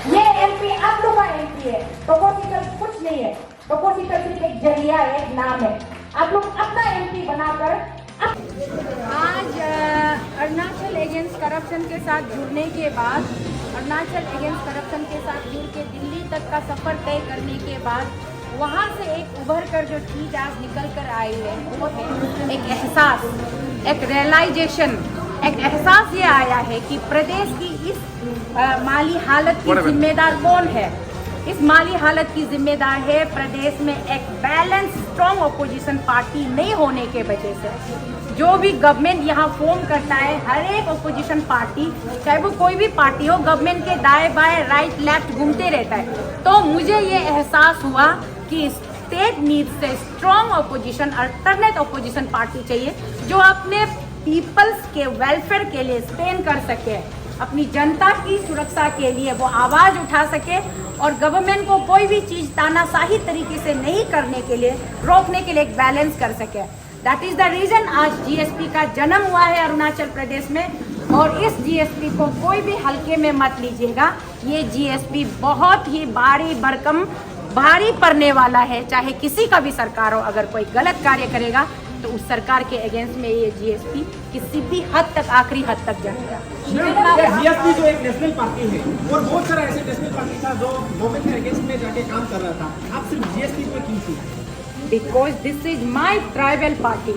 ये एमपी आप लोग का एमपी है, प्रोपोजिशन कुछ नहीं है, प्रोपोजिशन सिर्फ एक जरिया है, एक नाम है। आप लोग अपना एमपी बनाकर आज अरुणाचल अगेंस्ट करप्शन के साथ जुड़ने के बाद, अरुणाचल अगेंस्ट करप्शन के साथ जुड़ के दिल्ली तक का सफर तय करने के बाद वहाँ से एक उभर कर जो चीज आज निकल कर आई है वो है एक एहसास, एक रियलाइजेशन, एक एहसास ये आया है कि प्रदेश की इस माली हालत की जिम्मेदार कौन है। इस माली हालत की जिम्मेदार है प्रदेश में एक बैलेंस स्ट्रॉन्ग अपोजिशन पार्टी नहीं होने के वजह से। जो भी गवर्नमेंट यहाँ फॉर्म करता है, हर एक अपोजिशन पार्टी, चाहे वो कोई भी पार्टी हो, गवर्नमेंट के दाएं बाएं राइट लेफ्ट घूमते रहता है। तो मुझे ये एहसास हुआ कि स्टेट नीड्स से strong opposition, alternate opposition party चाहिए जो अपने पीपल्स के वेलफेयर के लिए स्टैंड कर सके, अपनी जनता की सुरक्षा के लिए वो आवाज उठा सके और गवर्नमेंट को कोई भी चीज तानाशाही तरीके से नहीं करने के लिए, रोकने के लिए एक बैलेंस कर सके। दैट इज द रीजन आज जीएसपी का जन्म हुआ है अरुणाचल प्रदेश में। और इस जीएसपी को कोई भी हल्के में मत लीजिएगा। ये जीएसपी बहुत ही भारी भरकम, भारी पड़ने वाला है। चाहे किसी का भी सरकार हो, अगर कोई गलत कार्य करेगा तो उस सरकार के अगेंस्ट में ये जीएसपी किसी भी हद तक, आखिरी हद तक जाएगा। जीएसपी जो एक नेशनल पार्टी है और बहुत सारा ऐसे नेशनल पार्टी था जो गवर्नमेंट के अगेंस्ट में जाके काम कर रहा था, आप सिर्फ जीएसपी पे क्यों थी? Because this is my tribal party.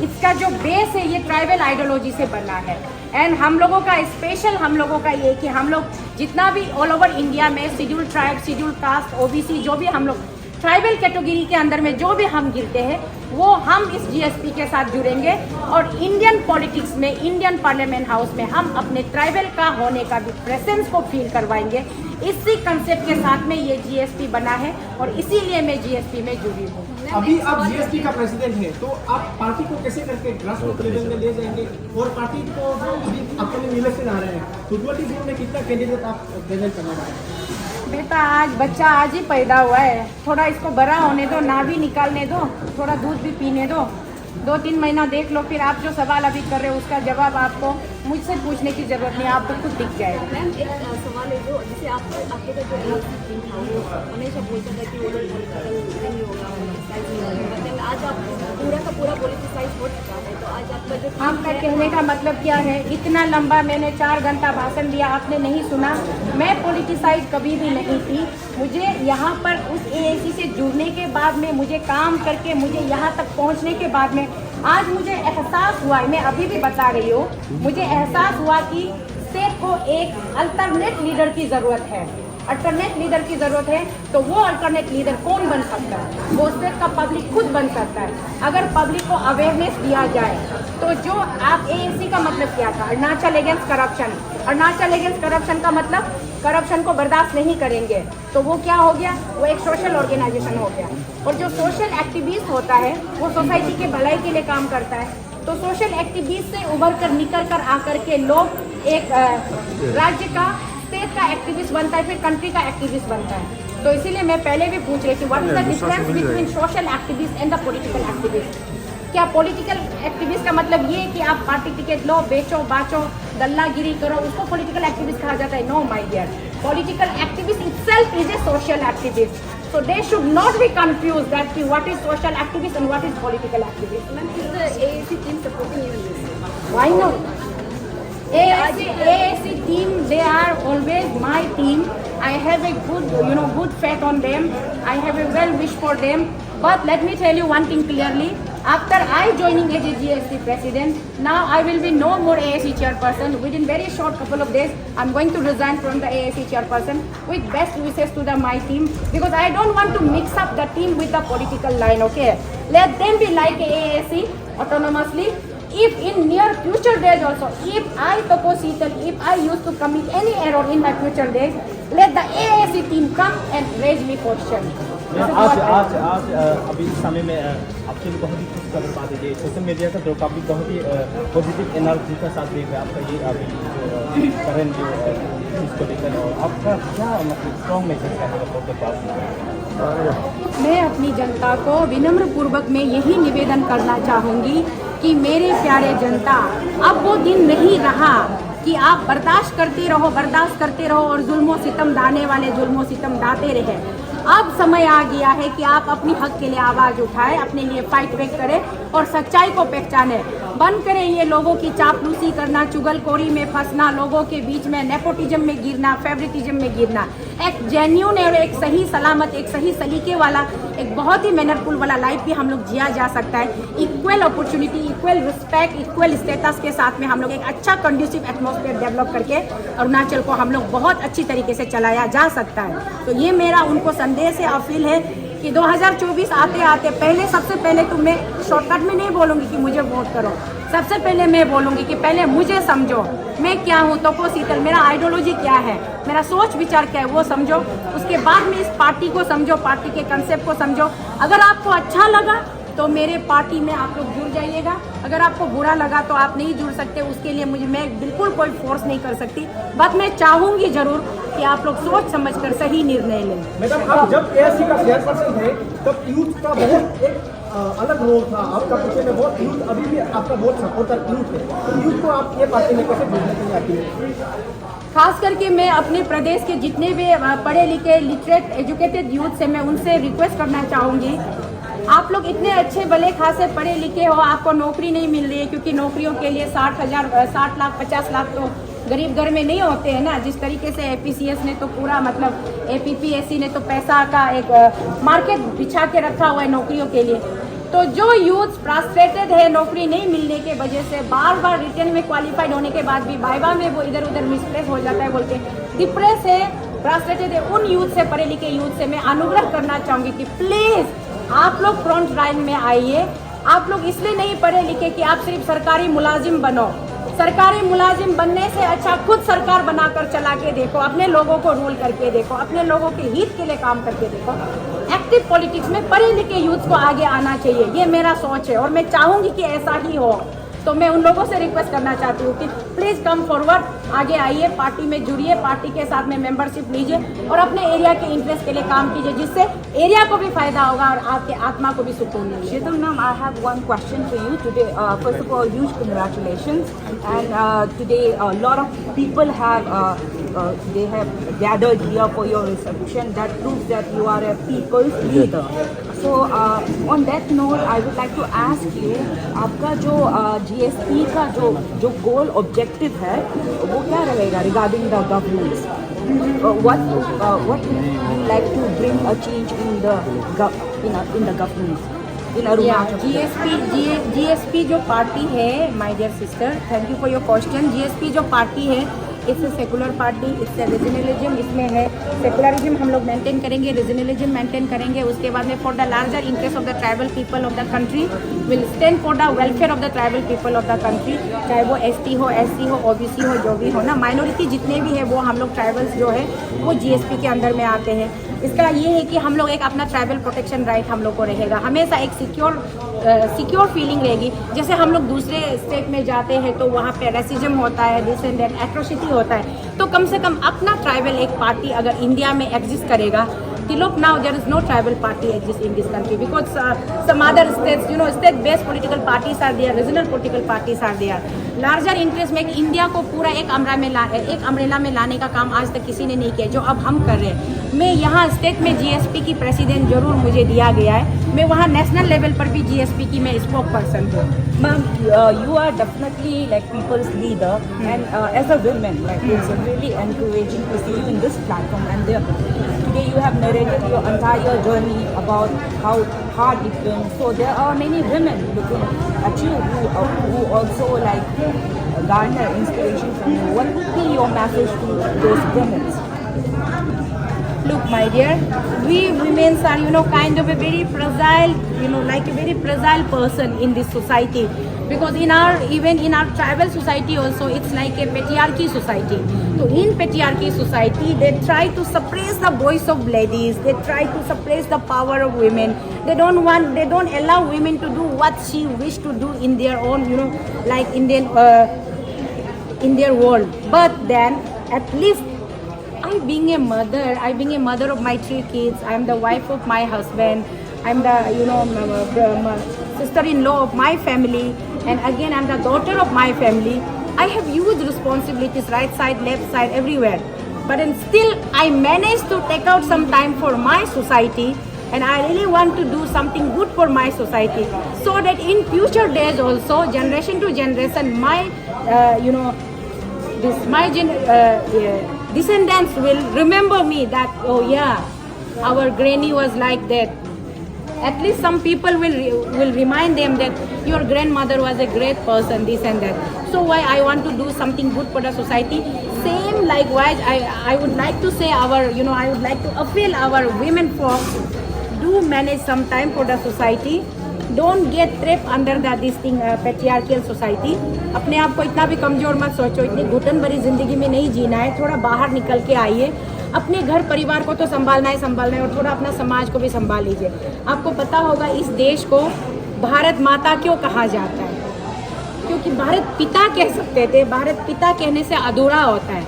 इसका जो बेस है ये ट्राइबल आइडियोलॉजी से बना है। एंड हम लोगों का स्पेशल, हम लोगों का ये कि हम लोग जितना भी ऑल ओवर इंडिया में schedule tribe, schedule caste, OBC, जो भी हम लोग ट्राइबल कैटेगरी के अंदर में जो भी हम गिरते हैं वो हम इस जीएसपी के साथ जुड़ेंगे और इंडियन पॉलिटिक्स में, इंडियन पार्लियामेंट हाउस में हम अपने ट्राइबल का होने का भी प्रेजेंस को फील करवाएंगे। इसी कंसेप्ट के साथ में ये जीएसपी बना है और इसीलिए मैं जीएसपी में जुड़ी हूँ। अभी आप जीएसपी का प्रेसिडेंट है तो आप पार्टी को कैसे करके ग्रास रूट लेवल में ले जाएंगे और पार्टी को जो अपने इलेक्शन आ रहे हैं तो में कितना कैंडिडेट आप प्रेजेंट करना चाहेंगे? बेटा आज बच्चा आज ही पैदा हुआ है, थोड़ा इसको बड़ा होने दो, नाभि निकालने दो, थोड़ा दूध भी पीने दो, 2-3 महीना देख लो, फिर आप जो सवाल अभी कर रहे हो उसका जवाब आपको मुझसे पूछने की जरूरत नहीं, आपको खुद दिख जाएगा। मैम एक सवाल है जो जैसे आपके का जो टीम था वो हमेशा बोलता था कि वो लोग पॉलिटिकल नहीं होगा, पॉलिटिसाइज नहीं होगा, लेकिन आज आप पूरा का पूरा पॉलिटिसाइज हो चुका है। तो आज आपका जो आपका कहने का मतलब क्या है? इतना लंबा मैंने 4 घंटा भाषण दिया, आपने नहीं सुना? मैं पॉलिटिसाइज कभी भी नहीं थी। मुझे यहाँ पर उस एएसी से जुड़ने के बाद में, मुझे काम करके, मुझे यहाँ तक पहुँचने के बाद में आज मुझे एहसास हुआ, मैं अभी भी बता रही हूँ, मुझे एहसास हुआ कि स्टेट को एक अल्टरनेट लीडर की ज़रूरत है। अल्टरनेट लीडर की ज़रूरत है तो वो अल्टरनेट लीडर कौन बन सकता है? वो स्टेट का पब्लिक खुद बन सकता है। अगर पब्लिक को अवेयरनेस दिया जाए तो जो आप एएसी का मतलब क्या था? Arunachal against corruption. Arunachal against corruption का मतलब करप्शन को बर्दाश्त नहीं करेंगे, तो वो क्या हो गया? वो एक सोशल ऑर्गेनाइजेशन हो गया। और जो सोशल एक्टिविस्ट होता है वो सोसाइटी के भलाई के लिए काम करता है। तो सोशल एक्टिविस्ट से उभर कर, निकल कर आकर के लोग एक राज्य का, स्टेट का एक्टिविस्ट बनता है, फिर कंट्री का एक्टिविस्ट बनता है। तो इसीलिए मैं पहले भी पूछ रही थी, what is the difference between social activist and the political activist? क्या पॉलिटिकल एक्टिविस्ट का मतलब ये कि आप पार्टी टिकट लो, बेचो बाचो, गल्लागिरी करो, उसको पॉलिटिकल एक्टिविस्ट कहा जाता है? No my dear, political activist itself is a social activist. So they should not be confused that what is social activist and what is political activist. Ma'am, is the AAC team supporting you in this? Why not? AAC team, they are always my team. I have a good, good faith on them. I have a well wish for them. But let me tell you one thing clearly. After I joining as a GST president, now I will be no more ASC chairperson. Within very short couple of days, I'm going to resign from the ASC chairperson with best wishes to my team, because I don't want to mix up the team with the political line, okay? Let them be like ASC autonomously. If in near future days also, if I, Tapo Seetal, if I used to commit any error in my future days, let the ASC team come and raise me question. आज अभी समय में आपके लिए बहुत ही खुश खबर बात है, सोशल मीडिया का तो काफ़ी बहुत ही पॉजिटिव एनर्जी का साथ देख रहे हैं आपका ये अभी जो करंट जो इसको लेकर, और आपका क्या मतलब स्ट्रॉन्ग मैसेज करना है? मैं अपनी जनता को विनम्र पूर्वक में यही निवेदन करना चाहूँगी कि मेरे प्यारे जनता, अब वो दिन नहीं रहा कि आप बर्दाश्त करते रहो और जुल्मों सितम ढाने वाले जुल्मों सितम ढाते रहे। अब समय आ गया है कि आप अपनी हक के लिए आवाज़ उठाएं, अपने लिए फाइट बैक करें और सच्चाई को पहचानें। बंद करें ये लोगों की चापलूसी करना, चुगलखोरी में फंसना, लोगों के बीच में नेपोटिज्म में गिरना, फेवरेटिज्म में गिरना। एक जेन्यून और एक सही सलामत, एक सही सलीके वाला, एक बहुत ही मैनरफुल वाला लाइफ भी हम लोग जिया जा सकता है। Equal opportunity, equal respect, equal status के साथ में हम लोग एक अच्छा कंड्यूसिव एटमॉस्फेयर डेवलप करके अरुणाचल को हम लोग बहुत अच्छी तरीके से चलाया जा सकता है। तो ये मेरा उनको संदेश है, अपील है कि 2024 आते आते सबसे पहले तो मैं शॉर्टकट में नहीं बोलूँगी कि मुझे वोट करो। सबसे पहले मैं बोलूँगी कि पहले मुझे समझो, मैं क्या हूँ, तपो सीतल, मेरा आइडियोलॉजी क्या है, मेरा सोच विचार क्या है वो समझो। उसके बाद में इस पार्टी को समझो, पार्टी के कंसेप्ट को समझो। अगर आपको अच्छा लगा तो मेरे पार्टी में आप लोग जुड़ जाइएगा, अगर आपको बुरा लगा तो आप नहीं जुड़ सकते। उसके लिए मैं बिल्कुल कोई फोर्स नहीं कर सकती, बट मैं चाहूँगी ज़रूर कि आप लोग सोच समझकर सही निर्णय लें। मैडम, आप जब ASC का चेयरपर्सन थे तब यूथ का बहुत एक अलग रोल था आपका, पीछे में बहुत यूथ, अभी भी आपका बहुत सपोर्टर यूथ है, तो यूथ को आप ये पार्टी में कैसे जोड़ना चाहिए? खास करके मैं अपने प्रदेश के जितने भी पढ़े लिखे लिटरेट एजुकेटेड यूथ से मैं उनसे रिक्वेस्ट करना चाहूँगी, आप लोग इतने अच्छे भले खासे पढ़े लिखे हो, आपको नौकरी नहीं मिल रही है, क्योंकि नौकरियों के लिए 60 लाख 50 लाख तो गरीब घर में नहीं होते हैं ना। जिस तरीके से APCS ने तो पूरा मतलब APPSC ने तो पैसा का एक मार्केट बिछा के रखा हुआ है नौकरियों के लिए। तो जो यूथ फ्रस्ट्रेटेड है नौकरी नहीं मिलने के वजह से, बार बार रिटर्न में क्वालिफाइड होने के बाद भी वाइवा में वो इधर उधर मिसप्लेस हो जाता है बोल के डिप्रेस है, फ्रस्ट्रेटेड है, उन यूथ से, पढ़े लिखे यूथ से मैं अनुग्रह करना चाहूँगी कि प्लीज़ आप लोग फ्रंट लाइन में आइए। आप लोग इसलिए नहीं पढ़े लिखे कि आप सिर्फ सरकारी मुलाजिम बनो। सरकारी मुलाजिम बनने से अच्छा खुद सरकार बनाकर चला के देखो, अपने लोगों को रूल करके देखो, अपने लोगों के हित के लिए काम करके देखो। एक्टिव पॉलिटिक्स में पढ़े लिखे यूथ को आगे आना चाहिए, ये मेरा सोच है और मैं चाहूँगी कि ऐसा ही हो। तो मैं उन लोगों से रिक्वेस्ट करना चाहती हूँ कि प्लीज़ कम फॉरवर्ड, आगे आइए, पार्टी में जुड़िए, पार्टी के साथ में मेंबरशिप लीजिए और अपने एरिया के इंटरेस्ट के लिए काम कीजिए, जिससे एरिया को भी फायदा होगा और आपके आत्मा को भी सुकून मिलेगा। Sheetal ma'am, I have one question for you today. First of all, huge congratulations. And today, a lot of people they have gathered here for your reception. That proves that you are a people's leader. So on that note, I would like to ask you, आपका जो GSP का जो goal objective है वो क्या रहेगा regarding the governance? What would you like to bring a change in the governance in Arunachal? GSP जो party है, my dear sister, thank you for your question. GSP जो पार्टी है, it's a secular party, it's a regionalism, इसमें है secularism हम लोग maintain करेंगे, regionalism maintain करेंगे। उसके बाद में for the larger interest of the tribal people of the country, will stand for the welfare of the tribal people of the country, चाहे वो ST हो, SC हो, OBC हो, जो भी हो ना, माइनॉरिटी जितने भी है वो हम लोग ट्राइबल्स जो है वो GSP के अंदर में आते हैं। इसका ये है कि हम लोग एक अपना ट्राइबल प्रोटेक्शन राइट हम लोग को रहेगा, हमेशा एक सिक्योर फीलिंग रहेगी। जैसे हम लोग दूसरे स्टेट में जाते हैं तो वहाँ पे रेसिज्म होता है, दिस एंड दैट, एट्रोसिटी होता है, तो कम से कम अपना ट्राइबल एक पार्टी अगर इंडिया में एग्जिस्ट करेगा, look now there is no tribal party exists in this country because some other states, state based political parties are there, regional political parties are there. Larger interest में India को पूरा एक umbrella में लाने का काम आज तक किसी ने नहीं किया, जो अब हम कर रहे हैं। मैं यहाँ स्टेट में जीएसपी की प्रेसिडेंट जरूर मुझे दिया गया है, मैं वहाँ नेशनल लेवल पर भी जीएसपी की मैं स्पोक पर्सन हूँ। Ma'am, you are definitely like people's leader, and as a woman, like it's really encouraging to see you in this platform. And today you have narrated your entire journey about how hard it's been. So there are many women looking at you who also like garner inspiration from you. What would be your message to those women? Look, my dear, we women are, kind of a very fragile, like a very fragile person in this society. Because even in our tribal society also, it's like a patriarchy society. So in patriarchy society, they try to suppress the voice of ladies. They try to suppress the power of women. They don't allow women to do what she wish to do in their own, like in their world. But then, at least, I being a mother of my 3 kids, I am the wife of my husband, I am the sister-in-law of my family, and again I am the daughter of my family. I have huge responsibilities, right side, left side, everywhere. But then still I managed to take out some time for my society, and I really want to do something good for my society, so that in future days also, generation to generation, descendants will remember me that, oh yeah, our granny was like that. At least some people will remind them that your grandmother was a great person, this and that. So why I want to do something good for the society. Same likewise, I would like to say I would like to appeal our women folks, do manage some time for the society. Don't get trapped under this thing, patriarchal society. अपने आप को इतना भी कमजोर मत सोचो, इतनी घुटन भरी जिंदगी में नहीं जीना है, थोड़ा बाहर निकल के आइए, अपने घर परिवार को तो संभालना है और थोड़ा अपना समाज को भी संभाल लीजिए। आपको पता होगा इस देश को भारत माता क्यों कहा जाता है, क्योंकि भारत पिता कह सकते थे, भारत पिता कहने से अधूरा होता है।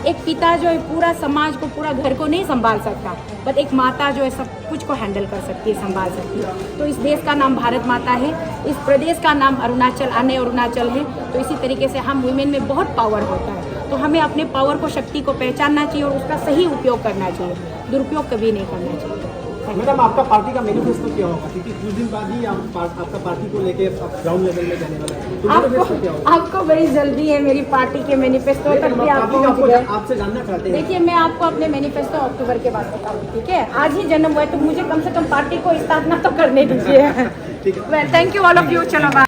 एक पिता जो है पूरा समाज को, पूरा घर को नहीं संभाल सकता, बट एक माता जो है सब कुछ को हैंडल कर सकती है, संभाल सकती है। तो इस देश का नाम भारत माता है, इस प्रदेश का नाम अरुणाचल है। तो इसी तरीके से हम वुमेन में बहुत पावर होता है, तो हमें अपने पावर को, शक्ति को पहचानना चाहिए और उसका सही उपयोग करना चाहिए, दुरुपयोग कभी नहीं करना चाहिए। मैडम, आपका पार्टी का मैनिफेस्टो क्या होगा, क्योंकि कुछ दिन बाद ही आपका पार्टी को लेके ग्राउंड लेवल में जाने वाला है, तो मैनिफेस्टो क्या होगा? आपको बड़ी जल्दी है मेरी पार्टी के मैनिफेस्टो तक भी आप पहुंच गए। आपसे जानना चाहते हैं। देखिए, मैं आपको अपने मैनिफेस्टो अक्टूबर के बाद बताऊँ, ठीक है? आज ही जन्म हुआ है तो मुझे कम से कम पार्टी को स्थापना तो करने दीजिए। ठीक है। Well, thank you all of you. चलो बाय।